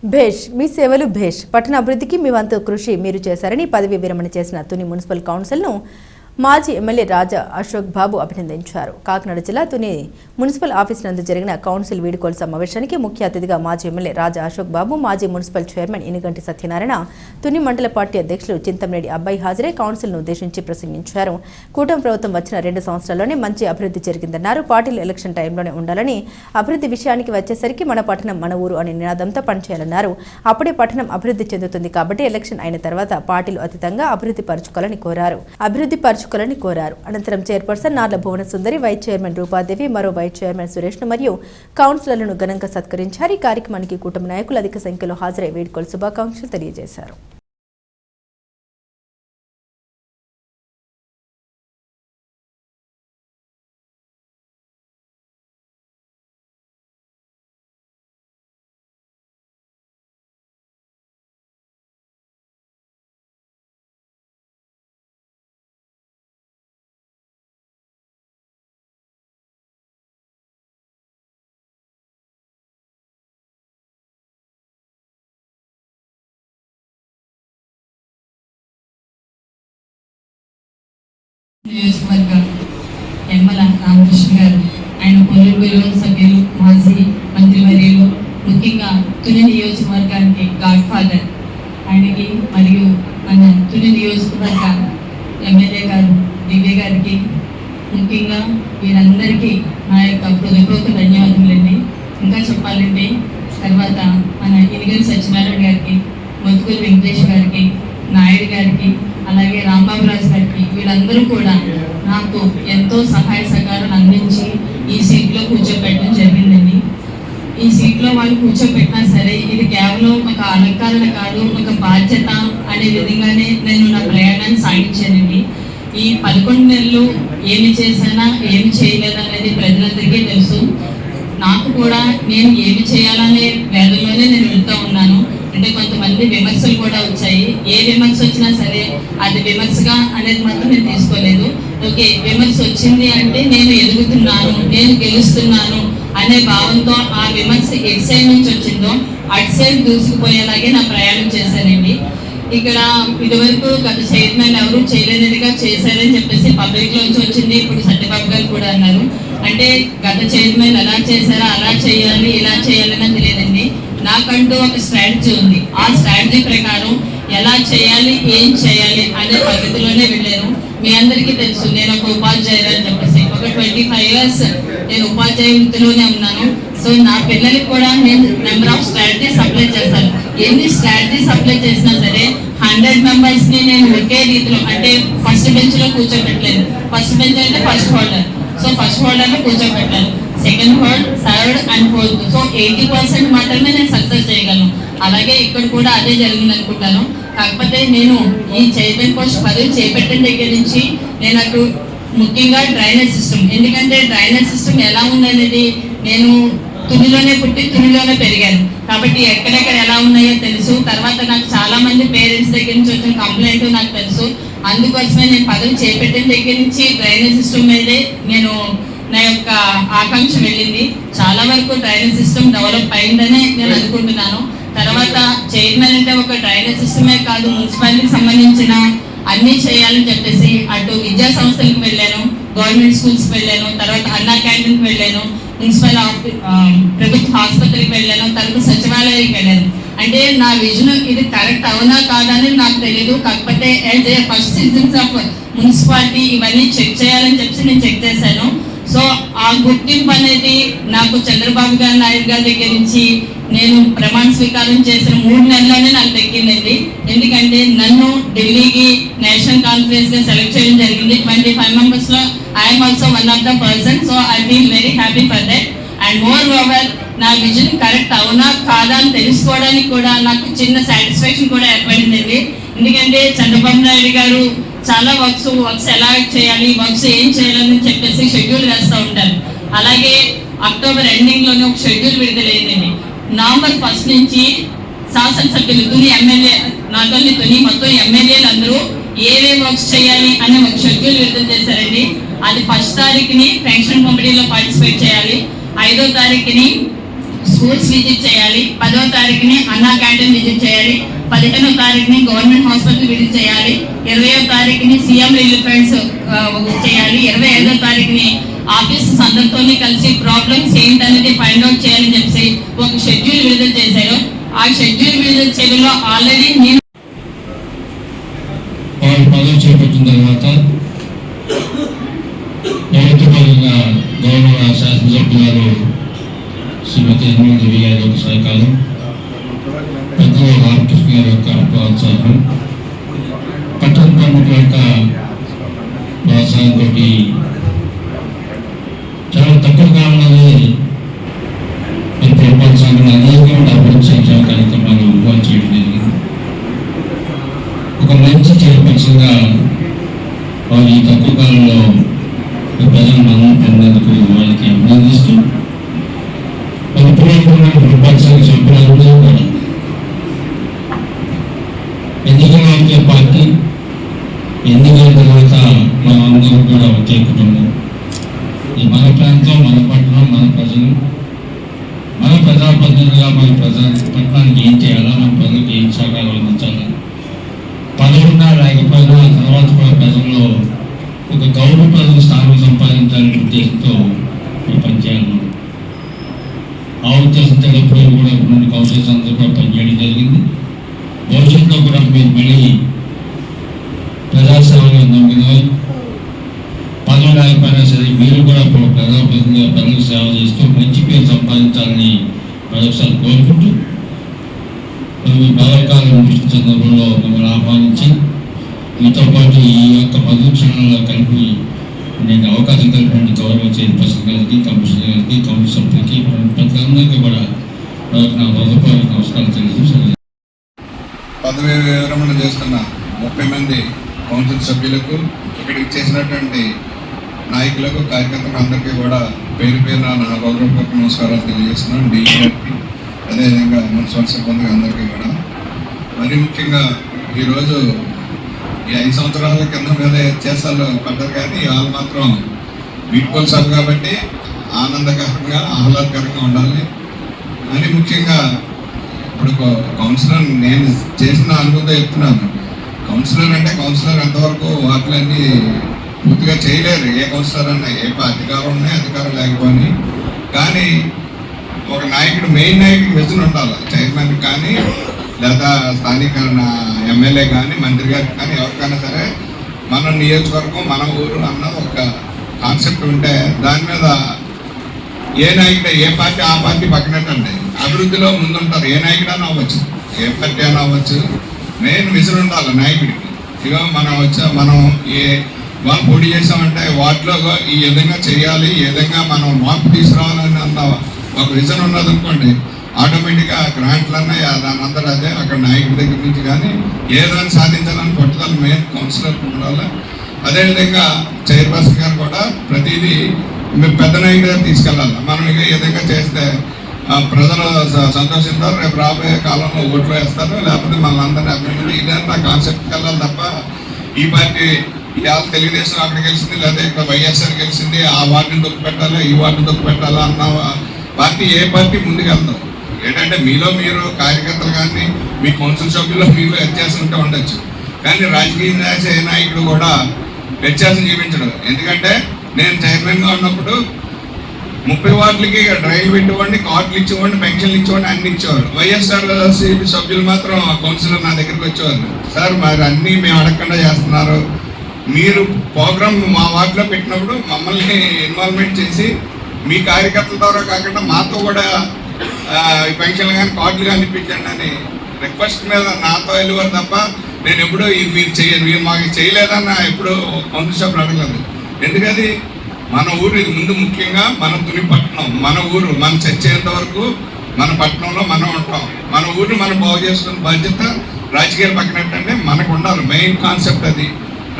భేష్ మీ సేవలు భేష్ పట్టణ అభివృద్ధికి మీ వంతు కృషి మీరు చేశారని పదవి విరమణ చేసిన తుని మున్సిపల్ కౌన్సిల్ను మాజీ ఎమ్మెల్యే రాజా అశోక్ బాబు అభినందించారు. కాకినాడ జిల్లా తుని మున్సిపల్ ఆఫీస్ నందు జరిగిన కౌన్సిల్ వీడ్కోలు సమావేశానికి ముఖ్య అతిథిగా మాజీ ఎమ్మెల్యే రాజా అశోక్ బాబు, మాజీ మున్సిపల్ చైర్మన్ ఇనుగంటి సత్యనారాయణ, తుని మండల పార్టీ అధ్యక్షులు చింతమనేడి అబ్బాయి హాజరై కౌన్సిల్ను ఉద్దేశించి ప్రసంగించారు. కూటమి ప్రభుత్వం వచ్చిన 2 సంవత్సరాల్లోనే మంచి అభివృద్ధి జరిగిందన్నారు. పార్టీలు ఎలక్షన్ టైంలోనే ఉండాలని, అభివృద్ధి విషయానికి వచ్చేసరికి మన పట్టణం మన ఊరు అనే నినాదంతో పనిచేయాలన్నారు. అప్పుడే పట్టణం అభివృద్ధి చెందుతుంది కాబట్టి ఎలక్షన్ అయిన తర్వాత పార్టీలు అతీతంగా అభివృద్ధి పరచుకోవాలని కోరారు. అనంతరం చైర్పర్సన్ నార్ల భువన సుందరి, వైస్ చైర్మన్ రూపాదేవి, మరో వైస్ చైర్మన్ సురేష్ను మరియు కౌన్సిలర్లను ఘనంగా సత్కరించారు. ఈ కార్యక్రమానికి కూటమి నాయకులు అధిక సంఖ్యలో హాజరై వీడ్కోలు శుభాకాంక్షలు తెలియజేశారు. నియోజకవర్గ యమ్మల రామకృష్ణ గారు, ఆయన పొలిటికల్ సభ్యులు, మాజీ మంత్రివర్యులు, ముఖ్యంగా తుని నియోజకవర్గానికి గాడ్ ఫాదర్ ఆయనకి, మరియు మన తుని నియోజకవర్గ ఎమ్మెల్యే గారు దివ్య గారికి, ముఖ్యంగా వీరందరికీ నా యొక్క హృదయపూర్వక ధన్యవాదములండి. ఇంకా చెప్పాలంటే తర్వాత మన ఇనుగంటి సత్యనారాయణ గారికి, మొత్తుకూరి వెంకటేష్ గారికి, నాయుడు గారికి, అలాగే రాంబాబు రాజు గారికి, వీళ్ళందరూ కూడా నాకు ఎంతో సహాయ సహకారాలు అందించి ఈ సీట్లో కూర్చోబెట్టడం జరిగిందండి. ఈ సీట్లో వాళ్ళు కూర్చోబెట్టినా సరే ఇది కేవలం ఒక అలంకరణ కాదు, ఒక బాధ్యత అనే విధంగానే నేను నా ప్రయాణాన్ని సాగించానండి. ఈ 11 నెలలు ఏమి చేశానా ఏమి చేయలేదా అనేది ప్రజలందరికీ తెలుసు. నాకు కూడా నేను ఏమి చేయాలనే వేదనలోనే నేను వెళ్తూ ఉన్నాను. అంటే కొంతమంది విమర్శలు కూడా వచ్చాయి. ఏ విమర్శ వచ్చినా సరే అది విమర్శగా అనేది మాత్రం నేను తీసుకోలేదు. ఓకే, విమర్శ వచ్చింది అంటే నేను ఎదుగుతున్నాను, నేను గెలుస్తున్నాను అనే భావంతో ఆ విమర్శ ఎటు సైడ్ నుంచి వచ్చిందో అటు సైడ్ దూసుకుపోయేలాగే నా ప్రయాణం చేశానండి. ఇక్కడ ఇదివరకు గత చైర్మన్ ఎవరు చేయలేనిదిగా చేశారని చెప్పేసి పబ్లిక్ లోంచి వచ్చింది. ఇప్పుడు సత్యబాబు గారు కూడా అన్నారు. అంటే గత చైర్మన్ ఎలా చేశారా అలా చేయాలి ఇలా చేయాలని తెలియదండి. నాకంటూ ఒక స్ట్రాటజీ ఉంది. ఆ స్ట్రాటజీ ప్రకారం ఎలా చేయాలి ఏం చేయాలి అనే పద్ధతిలోనే వెళ్ళాను. మీ అందరికీ తెలుసు నేను ఒక ఉపాధ్యాయులు అని చెప్పేసి ఒక 25 years నేను ఉపాధ్యాయ వృత్తిలోనే ఉన్నాను. సో నా పిల్లలకి కూడా నేను నెంబర్ ఆఫ్ స్ట్రాటజీస్ అప్లై చేస్తాను. ఎన్ని స్ట్రాటజీస్ అప్లై చేసినా సరే 100 members ని నేను ఒకే రీతిలో, అంటే ఫస్ట్ బెంచ్ లో కూర్చోబెట్టలేదు. ఫస్ట్ బెంచ్ అంటే first holder, so first holder లో కూర్చోబెట్టాను. Second hold, third and fourth, so 80% మాత్రమే నేను సక్సెస్ చేయగలను. అలాగే ఇక్కడ కూడా అదే జరిగింది అనుకుంటాను. కాకపోతే నేను ఈ చైర్మన్ పోస్ట్ పదవి చేపట్టిన దగ్గర నుంచి నేను అటు ముఖ్యంగా డ్రైనేజ్ సిస్టమ్, ఎందుకంటే డ్రైనేజ్ సిస్టమ్ ఎలా ఉందనేది నేను తునిలోనే పుట్టి తునిలోనే పెరిగాను కాబట్టి ఎక్కడెక్కడ ఎలా ఉన్నాయో తెలుసు. తర్వాత నాకు చాలా మంది పేరెంట్స్ దగ్గర నుంచి వచ్చిన కంప్లైంట్ నాకు తెలుసు. అందుకోసమే నేను పదవి చేపట్టిన దగ్గర నుంచి డ్రైనేజ్ సిస్టమ్ మీదే నేను నా యొక్క ఆకాంక్ష వెళ్ళింది. చాలా వరకు డ్రైనేజ్ సిస్టమ్ డెవలప్ అయిందనే నేను అనుకుంటున్నాను. తర్వాత చైర్మన్ అంటే ఒక డ్రైనేజ్ సిస్టమే కాదు, మున్సిపాలిటీకి సంబంధించిన అన్నీ చేయాలని చెప్పేసి అటు విద్యా సంస్థలకు వెళ్ళాను, గవర్నమెంట్ స్కూల్స్కి వెళ్ళాను, తర్వాత అన్నా క్యాంటీన్కి వెళ్ళాను, మున్సిపల్ ప్రభుత్వ ఆసుపత్రికి వెళ్ళాను, తర్వాత సచివాలయానికి వెళ్ళాను. అంటే నా విజన్ ఇది కరెక్ట్ అవునా కాదా అనేది నాకు తెలియదు. కాకపోతే as a first citizens of municipality ఇవన్నీ చెక్ చేయాలని చెప్పి నేను చెక్ చేశాను. సో ఆ గుర్తింపు అనేది నాకు చంద్రబాబు నాయుడు గారి దగ్గర నుంచి నేను ప్రమాణ స్వీకారం చేసిన 3 నెలల్లోనే నాకు దక్కిందండి. ఎందుకంటే నన్ను ఢిల్లీకి నేషనల్ కాన్ఫరెన్స్ గా సెలెక్ట్ చేయడం జరిగింది. 25 members లో I'm also one of the person. So I feel very happy for that. And more over నా విజన్ కరెక్ట్ అవునా కాదా అని తెలుసుకోవడానికి కూడా నాకు చిన్న సాటిస్ఫాక్షన్ కూడా ఏర్పడిందండి. ఎందుకంటే చంద్రబాబు నాయుడు గారు చాలా వర్క్స్ ఎలా చేయాలి, వర్క్స్ ఏం చేయాలని చెప్పేసి షెడ్యూల్ వేస్తూ ఉంటారు. అలాగే అక్టోబర్ ఎండింగ్ లోనే ఒక షెడ్యూల్ విడుదలైందండి. నవంబర్ 1 నుంచి శాసనసభ్యులు Tuni MLA, not only Tuni మొత్తం ఎమ్మెల్యేలు అందరూ ఏవే వర్క్స్ చేయాలి అనే ఒక షెడ్యూల్ విడుదల చేశారండి. అది 1st తారీఖుని పెన్షన్ కమిటీలో పార్టిసిపేట్ చేయాలి, 5వ తారీఖుని స్కూల్స్ విజిట్ చేయాలి, 10వ తారీఖుని అన్నా ఒకటో తారీఖుని గవర్నమెంట్ హాస్పిటల్ విజిట్ చేయాలి, 20వ తారీఖుని సీఎం రిలీఫ్ ఫండ్స్ చేయాలి, 25వ తారీఖుని ఆఫీసర్స్ అందరితో కలిసి ప్రాబ్లమ్స్ ఏంటనేది ఫైండ్ అవుట్ చేయాలని చెప్పి ఒక షెడ్యూల్ విడుదల చేశారు. ఆ షెడ్యూల్ విడుదల చేయడంలో ఆల్రెడీ నేను పదవి చేపట్టిన తర్వాత ప్రభుత్వపరంగా గౌరవ శాసనసభ్యులు గారు శ్రీమతి దేవి గారి యొక్క సహకారం, పెద్దలు రామకృష్ణ గారి యొక్క ప్రోత్సాహం, పట్టణ ప్రముఖుల యొక్క ప్రోత్సాహంతో చాలా తక్కువ కాలంలోనే ప్రభుత్వ సంఘం అనేకమైన అభివృద్ధి సంక్షేమ కార్యక్రమాలు నిర్వహణ చేయడం జరిగింది. ఒక మంచి చైర్పర్సన్గా వారు ఈ తక్కువ కాలంలో ప్రజలు మనం పొందేందుకు వాళ్ళకి అభినందిస్తూ ప్రభుత్వ సభ్యులందరూ కూడా ఎన్నికల పార్టీ ఎన్నికల తర్వాత మనం అందరం కూడా ఒకే కుటుంబం. ఈ మన ప్రాంతం, మన పట్టణం, మన ప్రజలు, మన ప్రజాప్రతినిధులుగా మన పట్టణానికి ఏం చేయాలా, మన ప్రజలకు ఏం సహకారం అందించాలా, పదవున్నా లేకపోయినా తర్వాత కూడా ప్రజల్లో ఒక గౌరవప్రద స్థానం సంపాదించాలనే ఉద్దేశంతో పనిచేయాలి. ఆ ఉద్దేశంతో ఎప్పుడూ కూడా ఇప్పుడు కౌన్సిల్స్ అందరూ కూడా పనిచేయడం జరిగింది. భవిష్యత్తులో కూడా మీరు మళ్ళీ ప్రజాసేవలో నమ్మిన పదవి లేకపోయినా సరే మీరు కూడా ప్రజాప్రతినిధిగా ప్రజలకు సేవ చేస్తూ మంచి పేరు సంపాదించాలని మరొకసారి కోరుకుంటూ మీ భావకాలను దృష్టి సందర్భంలో మమ్మల్ని ఆహ్వానించి మీతో పాటు ఈ యొక్క మధుర క్షణంలో కలిపి నేను అవకాశం కలిపిన గౌరవ చైర్పర్సన్ గారికి, కమిషనర్ గారికి, కౌన్సిల్ సభ్యులకి, ప్రజలందరికీ కూడా నా హృదయపూర్వక నమస్కారాలు తెలియజేస్తాను. పదవి విరమణ చేస్తున్న 30 మంది కౌన్సిల్ సభ్యులకు, ఇక్కడికి చేసినటువంటి నాయకులకు, కార్యకర్తలకు అందరికీ కూడా పేరు పేరున నా హృదయపూర్వక నమస్కారాలు తెలియజేస్తున్నాను. డీఈఆర్కి అదేవిధంగా మున్సిపల్ సిబ్బందికి అందరికీ కూడా. మరి ముఖ్యంగా ఈరోజు ఈ 5 సంవత్సరాల కింద మీద చేసాలు పడ్డారు, కానీ వాళ్ళు మాత్రం వీడ్కోలు సభ కాబట్టి ఆనందకరంగా ఆహ్లాదకరంగా ఉండాలి అని ముఖ్యంగా ఇప్పుడు కౌన్సిలర్ నేను చేసిన అనుభూతి చెప్తున్నాను. కౌన్సిలర్ అంటే కౌన్సిలర్ ఎంతవరకు వాటిలన్నీ పూర్తిగా చేయలేరు. ఏ కౌన్సిలర్ అన్నా ఏ అధికారం ఉన్నాయి, అధికారం లేకపోయి, కానీ ఒక నాయకుడు, మెయిన్ నాయకుడు విజన్ ఉండాలి. చైర్మన్ కానీ లేదా స్థానిక ఎమ్మెల్యే కానీ, మంత్రి గారికి కానీ, ఎవరికైనా సరే మన నియోజకవర్గం, మన ఊరు అన్నది ఒక కాన్సెప్ట్ ఉంటే దాని మీద ఏ నాయకుడు, ఏ పార్టీ ఆ పార్టీ పక్కనట్టండి అభివృద్ధిలో ముందుంటారు. ఏ నాయకుడు అని అవ్వచ్చు, ఏ పార్టీ అని అవ్వచ్చు, మెయిన్ విజన్ ఉండాలి నాయకుడికి. ఇక మనం ఏ వాళ్ళు పోటీ చేసామంటే వాటిలో ఈ విధంగా చేయాలి, ఈ విధంగా మనం మార్పు తీసుకురావాలని అన్న ఒక విజన్ ఉన్నది అనుకోండి, ఆటోమేటిక్గా గ్రాంట్లన్నా దాని అందరూ అదే అక్కడ నాయకుడి దగ్గర నుంచి కానీ ఏదైనా సాధించాలని పట్టుదల మెయిన్ కౌన్సిలర్కి ఉండాలి. అదేవిధంగా చైర్పర్సన్ గారు కూడా ప్రతిదీ పెద్ద నాయకుడిగా తీసుకెళ్ళాలి. మనం ఇక ఈ విధంగా చేస్తే ప్రజలు సంతోషిస్తారు, రేపు రాబోయే కాలంలో ఓట్లు వేస్తారు, లేకపోతే మనందరినీ అభివృద్ధి ఇదంతా కాన్సెప్ట్కి వెళ్ళాలి తప్ప ఈ పార్టీ ఇవాళ తెలుగుదేశం అక్కడ గెలిచింది, లేదా ఇక్కడ వైఎస్ఆర్ గెలిచింది, ఆ వార్డుని తొక్కు పెట్టాలా, ఈ వార్డుని తొక్కు పెట్టాలా అన్న పార్టీ ఏ పార్టీ ముందుకు వెళ్తాం. ఏంటంటే మీలో మీరు కార్యకర్తలు కానీ మీ కౌన్సిల్ సభ్యుల్లో మీలో వ్యత్యాసం ఉంటే ఉండొచ్చు, కానీ రాజకీయ నాయకుడు కూడా వ్యత్యాసం చూపించడం. ఎందుకంటే నేను చైర్మన్గా ఉన్నప్పుడు 30 వార్డులకి డ్రైవ్ పెట్టివ్వండి, కార్డులు ఇచ్చేవాడిని, పెన్షన్లు ఇచ్చేవాడిని, అన్ని ఇచ్చేవారు. వైఎస్ఆర్సీపీ సభ్యులు మాత్రం కౌన్సిలర్ నా దగ్గరికి వచ్చేవారు, సార్ మరి అన్నీ మేము అడగకుండా చేస్తున్నారు, మీరు ప్రోగ్రామ్ మా వార్డులో పెట్టినప్పుడు మమ్మల్ని ఇన్వాల్వ్మెంట్ చేసి మీ కార్యకర్తల ద్వారా కాకుండా మాతో కూడా పెన్షన్లు కానీ కార్డులు కానీ ఇప్పించండి అని రిక్వెస్ట్ మీద నాతో వెళ్ళేవారు తప్ప నేను ఎప్పుడూ ఇది మీరు మాకు చేయలేదన్న ఎప్పుడు కౌన్సిల్ సభ్యులు అడగలేదు. ఎందుకది మన ఊరు, ఇది ముందు ముఖ్యంగా మన తుని పట్టణం, మన ఊరు, మన చచ్చేంత వరకు మన పట్టణంలో మనం ఉంటాం. మన ఊరిని మనం బాగు చేసుకున్న బాధ్యత రాజకీయాలు పక్కనట్టంటే మనకు ఉండాలి. మెయిన్ కాన్సెప్ట్ అది.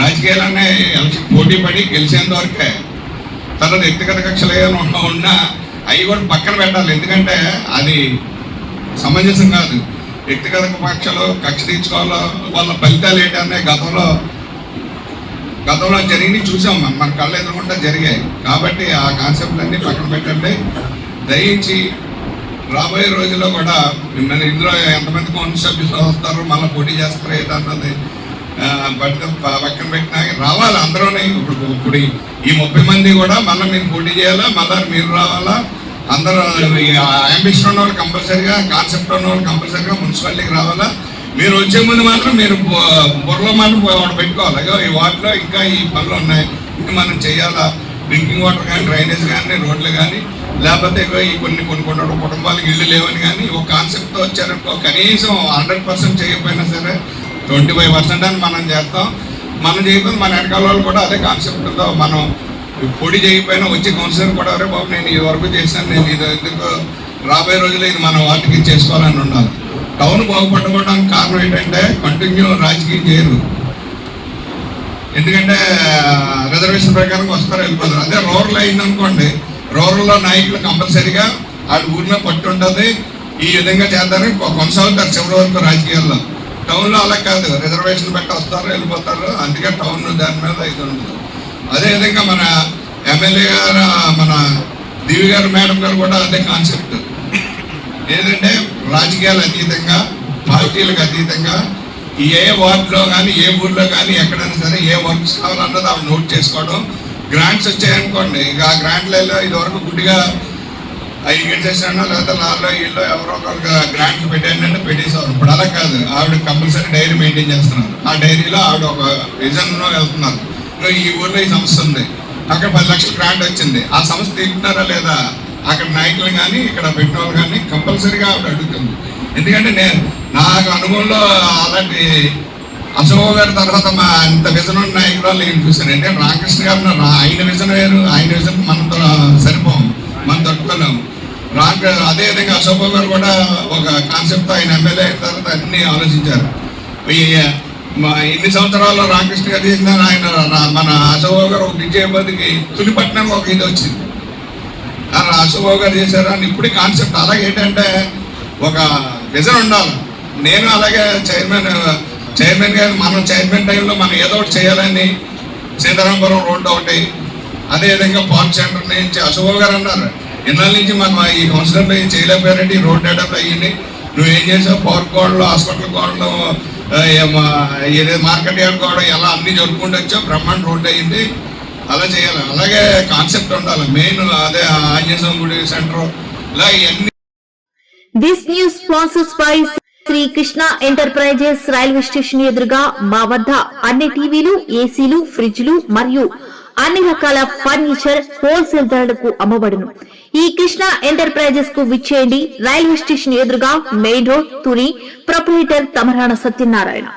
రాజకీయాలనే ఎలక్షన్ పోటీ పడి గెలిచేంత వరకే, తర్వాత వ్యక్తిగత కక్షలు ఏమైనా ఉన్నా అవి కూడా పక్కన పెట్టాలి. ఎందుకంటే అది సమంజసం కాదు. వ్యక్తిగత పక్షాలు కక్ష తీర్చుకోవాలో వాళ్ళ ఫలితాలు ఏంటనే గతంలో జరిగి చూసాం, మన కళ్ళు ఎదురుకుంటా జరిగాయి. కాబట్టి ఆ కాన్సెప్ట్లన్నీ పక్కన పెట్టండి. దయించి రాబోయే రోజుల్లో కూడా మన ఇందులో ఎంతమంది కౌన్సిల్ సభ్యులు వస్తారు, మళ్ళీ పోటీ చేస్తారు ఏదన్నది పక్కన పెట్టినా రావాలి అందరూనే. ఇప్పుడు ఈ 30 మంది కూడా మళ్ళీ మీరు పోటీ చేయాలా, మళ్ళీ మీరు రావాలా. అందరూ అంబిషన్ ఉన్న వాళ్ళు కంపల్సరీగా, కాన్సెప్ట్ ఉన్న వాళ్ళు కంపల్సరీగా మున్సిపాలిటీకి రావాలా. మీరు వచ్చే ముందు మాత్రం మీరు బుర్రలో మాత్రం పెట్టుకోవాలి, ఈ వాటిలో ఇంకా ఈ పనులు ఉన్నాయి, ఇది మనం చేయాలా. డ్రింకింగ్ వాటర్ కానీ, డ్రైనేజ్ కానీ, రోడ్లు కానీ, లేకపోతే ఈ కొన్ని కుటుంబాలకు ఇల్లు లేవని కానీ ఒక కాన్సెప్ట్తో వచ్చారనుకో కనీసం 100% చేయకపోయినా సరే 25% అని మనం చేస్తాం. మనం చేయకపోతే మన వెనకాల వాళ్ళు కూడా అదే కాన్సెప్ట్తో మనం పొడి చేయకపోయినా వచ్చే కౌన్సిలర్ కూడా అరే బాబు నేను ఇది వరకు చేశాను, నేను ఇది ఎందుకు రాబోయే రోజుల్లో ఇది మన వాటికి చేసుకోవాలని ఉండాలి. టౌన్ బాగుపడడానికి కారణం ఏంటంటే కంటిన్యూ రాజకీయం చేయరు, ఎందుకంటే రిజర్వేషన్ ప్రకారం వస్తారు వెళ్ళిపోతారు. అదే రూరల్ అయిందనుకోండి, రూరల్లో నాయకులు కంపల్సరీగా ఆడ ఊరిలో పట్టు ఉంటుంది, ఈ విధంగా చేద్దారని కొనసాగుతారు చివరి వరకు రాజకీయాల్లో. టౌన్లో అలా కాదు, రిజర్వేషన్ పెట్టి వస్తారు వెళ్ళిపోతారు, అందుకే టౌన్ దాని మీద ఇది ఉండదు. అదేవిధంగా మన ఎమ్మెల్యే గారు, మన దివి గారు, మేడం గారు కూడా అదే కాన్సెప్ట్ ఏంటంటే రాజకీయాలు అతీతంగా, పార్టీలకు అతీతంగా ఏ వార్డులో కానీ, ఏ ఊర్లో కానీ, ఎక్కడైనా సరే ఏ వర్క్స్ కావాలన్నది అవి నోట్ చేసుకోవడం. గ్రాంట్స్ వచ్చాయనుకోండి, ఇక ఆ గ్రాంట్లలో ఇదివరకు గుడ్డిగా అవి గెలిచేసాడో లేదా నాలో వీళ్ళు ఎవరో ఒక గ్రాంట్లు పెట్టానంటే పెట్టేసేవారు. ఇప్పుడు అలా కాదు, ఆవిడ కంపల్సరీ డైరీ మెయింటైన్ చేస్తున్నారు. ఆ డైరీలో ఆవిడ ఒక విజన్లో వెళ్తున్నారు. ఈ ఊర్లో ఈ సంస్థ ఉంది, అక్కడ 10 లక్షల గ్రాంట్ వచ్చింది, ఆ సంస్థ తీరుతున్నారా లేదా అక్కడ నాయకులు కానీ ఇక్కడ పెట్టిన వాళ్ళు కానీ కంపల్సరీగా ఆవిడ అడుగుతుంది. ఎందుకంటే నాకు అనుభవంలో అలాంటి అశోక్ గారి తర్వాత ఇంత విజన్ ఉన్న నాయకురాలు నేను చూశాను. అంటే రామకృష్ణ గారు ఆయన విజన్ వేరు, ఆయన విజన్ మనతో సరిపోము, మనం తట్టుకోలేము. అదేవిధంగా అశోక్ గారు కూడా ఒక కాన్సెప్ట్ ఆయన ఎమ్మెల్యే అయిన తర్వాత అన్ని ఆలోచించారు. ఎన్ని సంవత్సరాల్లో రామకృష్ణ గారు చేసిన ఆయన మన అశోక్ గారు ఒక విజయపతికి తులిపట్నం ఒక ఇది వచ్చింది, అశోక్ గారు చేశారు అని ఇప్పుడు కాన్సెప్ట్. అలాగే ఏంటంటే ఒక విజన్ ఉండాలి. నేను అలాగే చైర్మన్ గారు మనం చైర్మన్ టైంలో మనం ఏదో ఒకటి చేయాలని సీతారాంపురం రోడ్డు ఒకటి, అదేవిధంగా పార్క్ సెంటర్ నుంచి అశోక్ గారు అన్నారు ఇన్నాళ్ళ నుంచి మనం ఈ కౌన్సిలర్లు చేయలేకపోయారంటే ఈ రోడ్ డెవలప్ అయ్యింది, నువ్వేం చేసావు పార్క్ గోడలు, హాస్పిటల్ గోడలు, మార్కెట్ యార్డ్ గోడ, ఎలా అన్ని జరుపుకుంటూ వచ్చావు, బ్రహ్మాండ రోడ్డు అయ్యింది. అలా చేయాలి, అలాగే కాన్సెప్ట్ ఉండాలి. మెయిన్ అదే ఆంజనేయ స్వామి గుడి సెంటర్ ఇలా ఇవన్నీ. This news sponsors by Shri Krishna enterprises. Railway station ఎదురుగా మా వద్ద అన్ని టీవీలు, ఏసీలు, ఫ్రిడ్జ్లు మరియు అన్ని రకాల ఫర్నిచర్ హోల్సేల్ ధరలకు అమ్మబడును. ఈ కృష్ణ ఎంటర్ప్రైజెస్ కు విచ్చేయండి. రైల్వే స్టేషన్ ఎదురుగా, main road, Tuni. Proprietor Tamarana Satyanarayana.